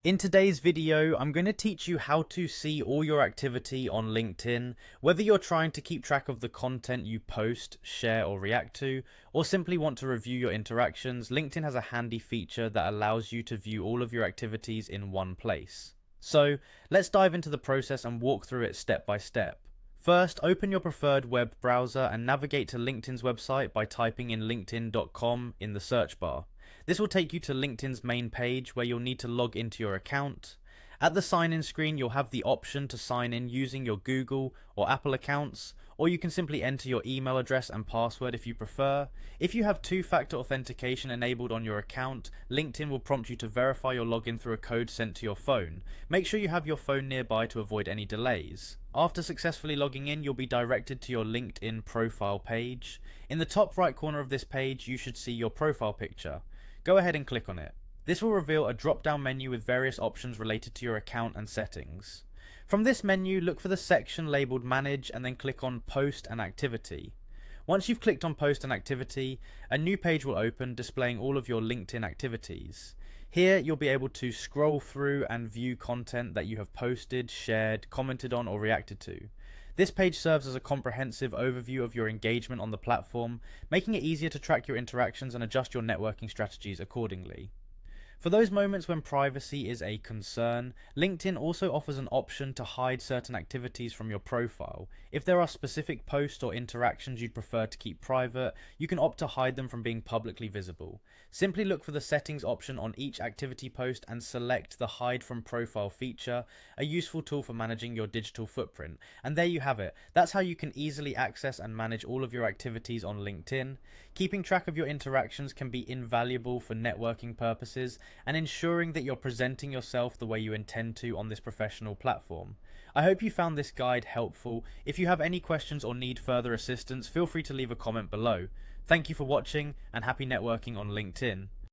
In today's video, I'm going to teach you how to see all your activity on LinkedIn, whether you're trying to keep track of the content you post, share or react to, or simply want to review your interactions. LinkedIn has a handy feature that allows you to view all of your activities in one place. So let's dive into the process and walk through it step by step. First, open your preferred web browser and navigate to LinkedIn's website by typing in linkedin.com in the search bar. This will take you to LinkedIn's main page where you'll need to log into your account. At the sign in screen, you'll have the option to sign in using your Google or Apple accounts, or you can simply enter your email address and password if you prefer. If you have two-factor authentication enabled on your account, LinkedIn will prompt you to verify your login through a code sent to your phone. Make sure you have your phone nearby to avoid any delays. After successfully logging in, you'll be directed to your LinkedIn profile page. In the top right corner of this page, you should see your profile picture. Go ahead and click on it. This will reveal a drop-down menu with various options related to your account and settings. From this menu, look for the section labeled Manage and then click on Post and Activity. Once you've clicked on Post and Activity, a new page will open displaying all of your LinkedIn activities. Here, you'll be able to scroll through and view content that you have posted, shared, commented on, or reacted to. This page serves as a comprehensive overview of your engagement on the platform, making it easier to track your interactions and adjust your networking strategies accordingly. For those moments when privacy is a concern, LinkedIn also offers an option to hide certain activities from your profile. If there are specific posts or interactions you'd prefer to keep private, you can opt to hide them from being publicly visible. Simply look for the settings option on each activity post and select the Hide from Profile feature, a useful tool for managing your digital footprint. And there you have it. That's how you can easily access and manage all of your activities on LinkedIn. Keeping track of your interactions can be invaluable for networking purposes and ensuring that you're presenting yourself the way you intend to on this professional platform. I hope you found this guide helpful. If you have any questions or need further assistance, feel free to leave a comment below. Thank you for watching and happy networking on LinkedIn.